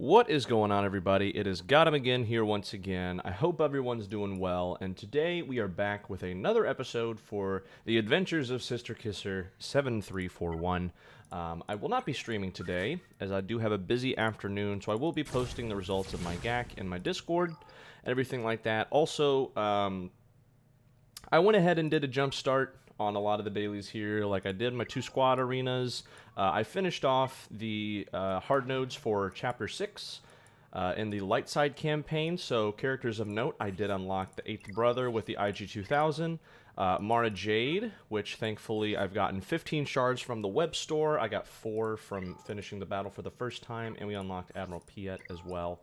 What is going on, everybody? It is Got 'em again here once again. I hope everyone's doing well, and today we are back with another episode for the Adventures of Sister Kisser 7341. I will not be streaming today, as I do have a busy afternoon, so I will be posting the results of my GAC in my Discord and everything like that. Also, I went ahead and did a jump start on a lot of the dailies here, like I did my 2 squad arenas. I finished off the hard nodes for Chapter 6 in the light side campaign, so characters of note, I did unlock the 8th brother with the IG-2000, Mara Jade, which thankfully I've gotten 15 shards from the web store. I got 4 from finishing the battle for the first time, and we unlocked Admiral Piet as well.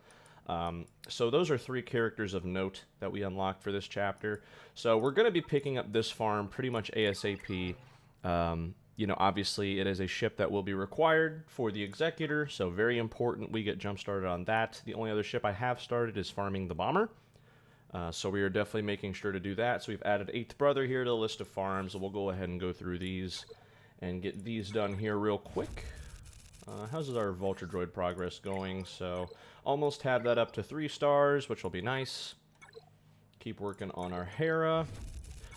So those are 3 characters of note that we unlocked for this chapter. So we're going to be picking up this farm pretty much ASAP. You know, obviously it is a ship that will be required for the Executor, so very important we get jump started on that. The only other ship I have started is farming the Bomber. So we are definitely making sure to do that. So we've added 8th brother here to the list of farms, and we'll go ahead and go through these and get these done here real quick. How's our Vulture Droid progress going? So, almost have that up to 3 stars, which will be nice. Keep working on our Hera.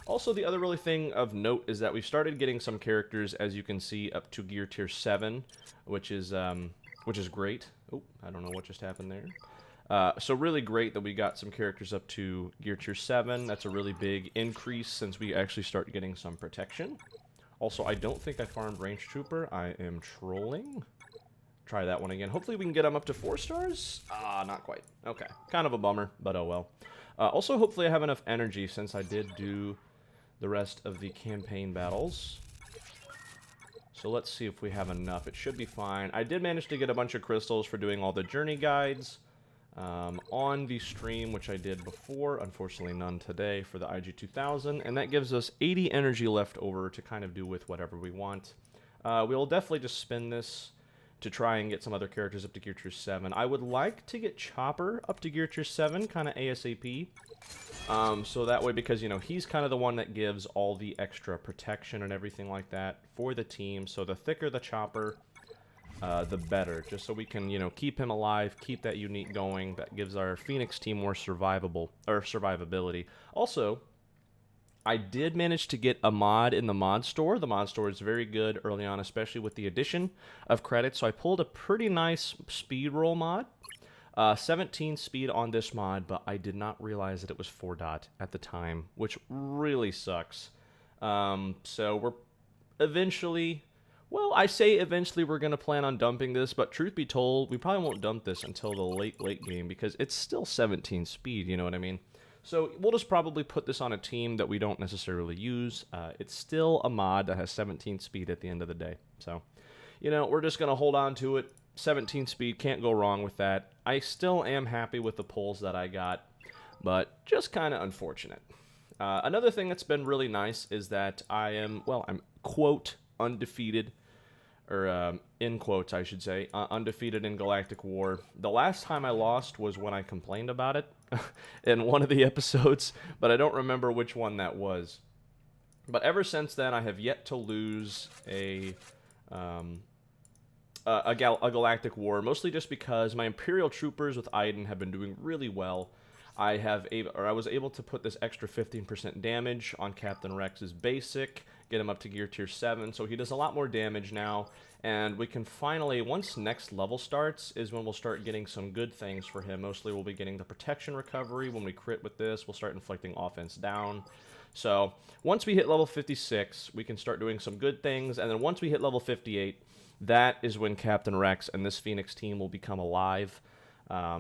Also, the other really thing of note is that we've started getting some characters, as you can see, up to gear tier 7, which is great. Oh, I don't know what just happened there. So really great that we got some characters up to gear tier 7. That's a really big increase since we actually start getting some protection. Also, I don't think I farmed Range Trooper. I am trolling. Try that one again. Hopefully we can get them up to 4 stars. Not quite. Okay. Kind of a bummer, but oh well. Also, hopefully I have enough energy since I did do the rest of the campaign battles. So let's see if we have enough. It should be fine. I did manage to get a bunch of crystals for doing all the journey guides on the stream, which I did before. Unfortunately, none today for the IG-2000. And that gives us 80 energy left over to kind of do with whatever we want. We'll definitely just spin this to try and get some other characters up to gear tier 7. I would like to get Chopper up to gear tier 7, kind of ASAP. So that way, because, you know, he's kind of the one that gives all the extra protection and everything like that for the team. So the thicker the Chopper, the better. Just so we can, you know, keep him alive, keep that unique going. That gives our Phoenix team more survivability. Also, I did manage to get a mod in the mod store. The mod store is very good early on, especially with the addition of credits. So I pulled a pretty nice speed roll mod. 17 speed on this mod, but I did not realize that it was 4 dot at the time, which really sucks. So we're eventually, well, I say eventually we're going to plan on dumping this, but truth be told, we probably won't dump this until the late game because it's still 17 speed, you know what I mean? So we'll just probably put this on a team that we don't necessarily use. It's still a mod that has 17 speed at the end of the day. So, you know, we're just going to hold on to it. 17 speed, can't go wrong with that. I still am happy with the pulls that I got, but just kind of unfortunate. Another thing that's been really nice is that I'm quote, undefeated, or in quotes, I should say, undefeated in Galactic War. The last time I lost was when I complained about it in one of the episodes, but I don't remember which one that was. But ever since then, I have yet to lose a Galactic War, mostly just because my Imperial Troopers with Iden have been doing really well. I was able to put this extra 15% damage on Captain Rex's basic, get him up to gear tier 7, so he does a lot more damage now, and we can finally, once next level starts, is when we'll start getting some good things for him. Mostly we'll be getting the protection recovery. When we crit with this, we'll start inflicting offense down. So, once we hit level 56, we can start doing some good things, and then once we hit level 58, that is when Captain Rex and this Phoenix team will become alive.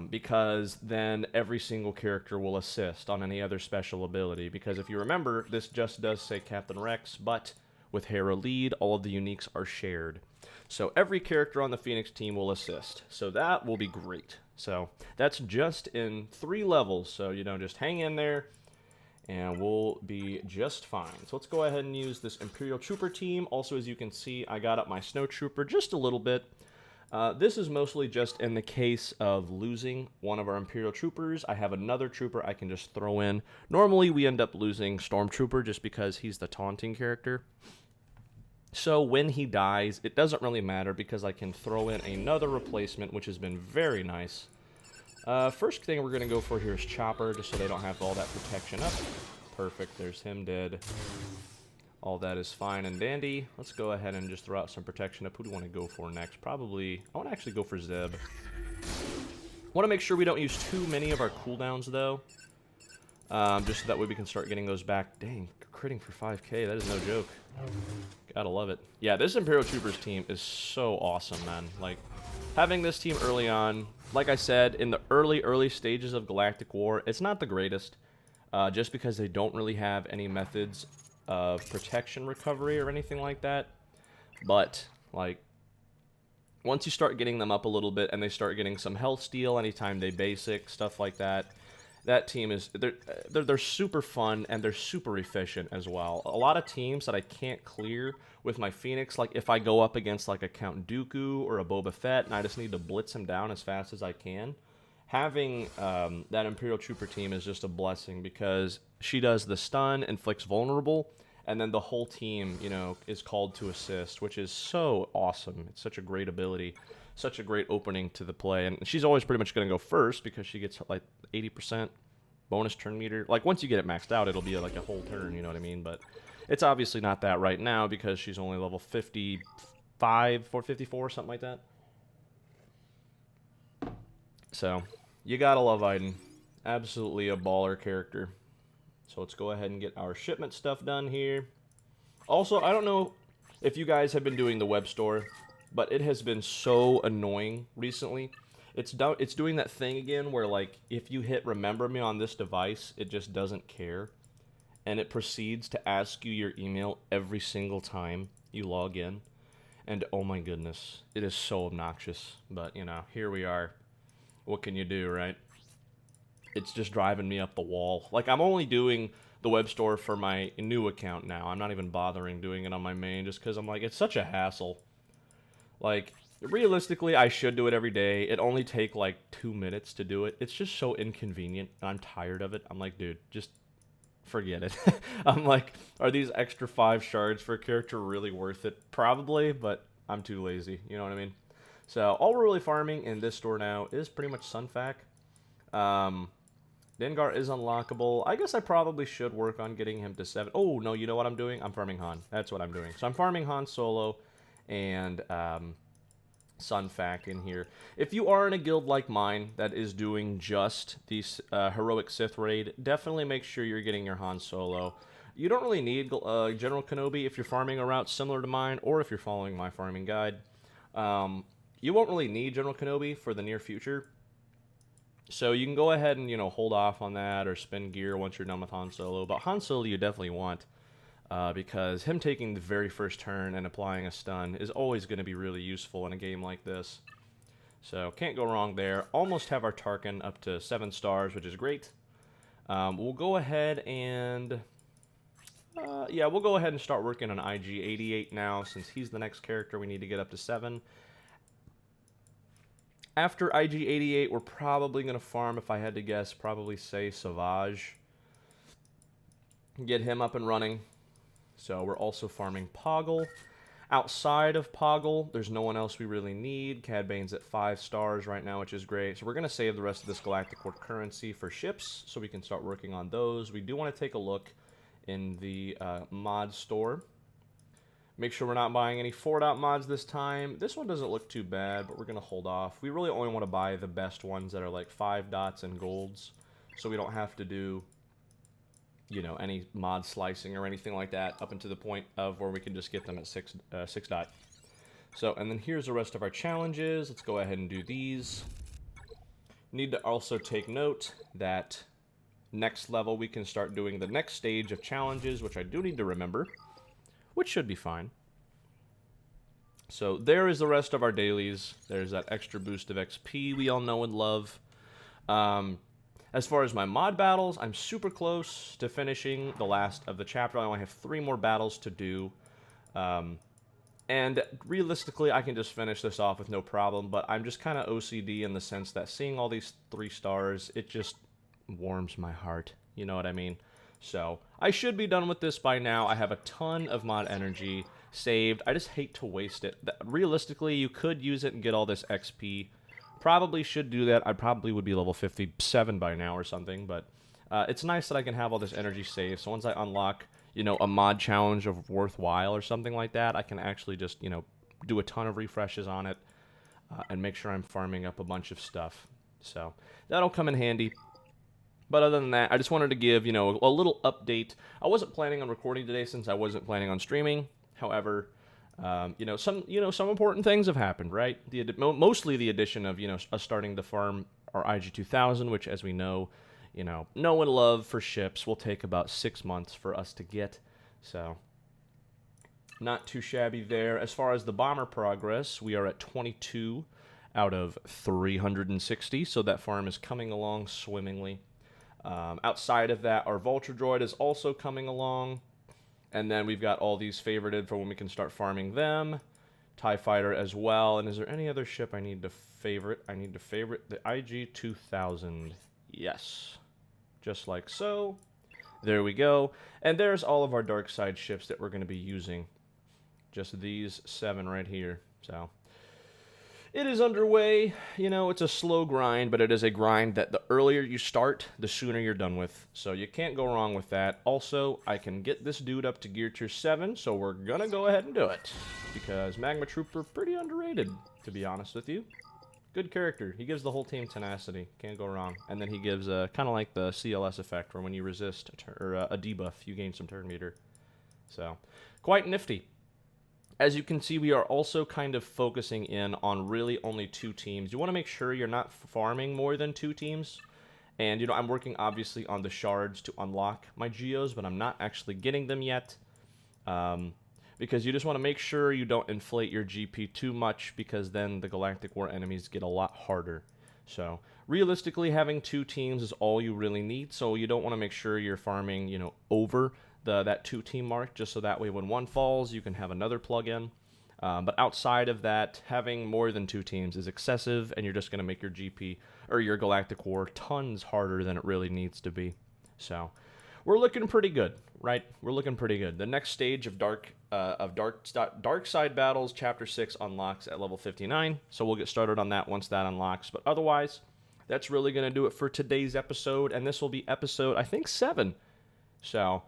Because then every single character will assist on any other special ability. Because if you remember, this just does say Captain Rex, but with Hera lead, all of the uniques are shared. So every character on the Phoenix team will assist. So that will be great. So that's just in 3 levels. So, you know, just hang in there and we'll be just fine. So let's go ahead and use this Imperial Trooper team. Also, as you can see, I got up my Snow Trooper just a little bit. This is mostly just in the case of losing one of our Imperial Troopers. I have another trooper I can just throw in. Normally, we end up losing Stormtrooper just because he's the taunting character. So when he dies, it doesn't really matter because I can throw in another replacement, which has been very nice. First thing we're going to go for here is Chopper, just so they don't have all that protection up. Perfect, there's him dead. All that is fine and dandy. Let's go ahead and just throw out some protection up. Who do we want to go for next? Probably, I want to actually go for Zeb. Want to make sure we don't use too many of our cooldowns, though. Just so that way we can start getting those back. Dang, critting for 5k, that is no joke. Gotta love it. Yeah, this Imperial Troopers team is so awesome, man. Like, having this team early on, like I said, in the early stages of Galactic War, it's not the greatest. Just because they don't really have any methods of protection recovery or anything like that. But, like, once you start getting them up a little bit and they start getting some health steal anytime they basic, stuff like that, that team is, they're super fun and they're super efficient as well. A lot of teams that I can't clear with my Phoenix, like if I go up against like a Count Dooku or a Boba Fett and I just need to blitz him down as fast as I can, having that Imperial Trooper team is just a blessing because she does the stun, inflicts vulnerable, and then the whole team, you know, is called to assist, which is so awesome. It's such a great ability, such a great opening to the play, and she's always pretty much going to go first because she gets like 80% bonus turn meter. Like once you get it maxed out, it'll be like a whole turn, you know what I mean? But it's obviously not that right now because she's only level 55 or 54, something like that. So, you gotta love Iden. Absolutely a baller character. So let's go ahead and get our shipment stuff done here. Also, I don't know if you guys have been doing the web store, but it has been so annoying recently. It's doing that thing again where, like, if you hit remember me on this device, it just doesn't care. And it proceeds to ask you your email every single time you log in. And oh my goodness, it is so obnoxious. But, you know, here we are. What can you do, right? It's just driving me up the wall. Like, I'm only doing the web store for my new account now. I'm not even bothering doing it on my main just because I'm like, it's such a hassle. Like, realistically, I should do it every day. It only take like 2 minutes to do it. It's just so inconvenient, and I'm tired of it. I'm like, dude, just forget it. I'm like, are these extra 5 shards for a character really worth it? Probably, but I'm too lazy. You know what I mean? So, all we're really farming in this store now is pretty much Sunfac. Dengar is unlockable. I guess I probably should work on getting him to 7. Oh, no, you know what I'm doing? I'm farming Han. That's what I'm doing. So I'm farming Han Solo and Sunfac in here. If you are in a guild like mine that is doing just the Heroic Sith Raid, definitely make sure you're getting your Han Solo. You don't really need General Kenobi if you're farming a route similar to mine or if you're following my farming guide. You won't really need General Kenobi for the near future. So you can go ahead and, you know, hold off on that or spin gear once you're done with Han Solo. But Han Solo you definitely want because him taking the very first turn and applying a stun is always going to be really useful in a game like this. So can't go wrong there. Almost have our Tarkin up to 7 stars, which is great. We'll go ahead and... yeah, we'll go ahead and start working on IG-88 now since he's the next character we need to get up to 7. After IG-88, we're probably going to farm, if I had to guess, probably say Savage. Get him up and running. So we're also farming Poggle. Outside of Poggle, there's no one else we really need. Cad Bane's at 5 stars right now, which is great. So we're going to save the rest of this Galactic War currency for ships so we can start working on those. We do want to take a look in the mod store. Make sure we're not buying any 4-dot mods this time. This one doesn't look too bad, but we're going to hold off. We really only want to buy the best ones that are like 5 dots and golds, so we don't have to do, you know, any mod slicing or anything like that up until the point of where we can just get them at 6 dot. So, and then here's the rest of our challenges. Let's go ahead and do these. Need to also take note that next level we can start doing the next stage of challenges, which I do need to remember, which should be fine. So there is the rest of our dailies. There's that extra boost of XP we all know and love. As far as my mod battles, I'm super close to finishing the last of the chapter. I only have 3 more battles to do. And realistically, I can just finish this off with no problem, but I'm just kind of OCD in the sense that seeing all these 3 stars, it just warms my heart. You know what I mean? So, I should be done with this by now. I have a ton of mod energy. saved. I just hate to waste it. Realistically, you could use it and get all this XP. Probably should do that. I probably would be level 57 by now or something, but it's nice that I can have all this energy saved. So once I unlock, a mod challenge of worthwhile or something like that, I can actually just, do a ton of refreshes on it and make sure I'm farming up a bunch of stuff. So that'll come in handy. But other than that, I just wanted to give, a little update. I wasn't planning on recording today since I wasn't planning on streaming. However, some important things have happened, right? Mostly the addition of, us starting to farm our IG-2000, which, as we know and love for ships will take about 6 months for us to get. So not too shabby there. As far as the bomber progress, we are at 22 out of 360, so that farm is coming along swimmingly. Outside of that, our Vulture Droid is also coming along. And then we've got all these favorited for when we can start farming them. TIE Fighter as well. And is there any other ship I need to favorite? I need to favorite the IG-2000. Yes. Just like so. There we go. And there's all of our dark side ships that we're going to be using. Just these 7 right here. So it is underway. It's a slow grind, but it is a grind that the earlier you start, the sooner you're done with. So you can't go wrong with that. Also, I can get this dude up to gear tier 7, so we're going to go ahead and do it. Because Magma Trooper, pretty underrated, to be honest with you. Good character. He gives the whole team tenacity. Can't go wrong. And then he gives kind of like the CLS effect, where when you resist a debuff, you gain some turn meter. So, quite nifty. As you can see, we are also kind of focusing in on really only 2 teams. You want to make sure you're not farming more than 2 teams. And, I'm working obviously on the shards to unlock my geos, but I'm not actually getting them yet. Because you just want to make sure you don't inflate your GP too much, because then the Galactic War enemies get a lot harder. So, realistically, having 2 teams is all you really need. So you don't want to make sure you're farming, over that 2-team mark, just so that way when one falls, you can have another plug-in. But outside of that, having more than 2 teams is excessive, and you're just going to make your GP or your Galactic War tons harder than it really needs to be. So we're looking pretty good, right? We're looking pretty good. The next stage of dark side battles, Chapter 6, unlocks at level 59. So we'll get started on that once that unlocks. But otherwise, that's really going to do it for today's episode, and this will be episode, I think, 7. So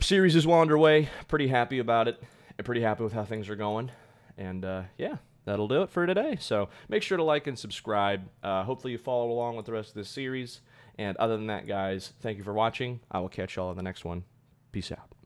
series is well underway. Pretty happy about it. I'm pretty happy with how things are going. And yeah, that'll do it for today. So make sure to like and subscribe. Hopefully you follow along with the rest of this series. And other than that, guys, thank you for watching. I will catch y'all in the next one. Peace out.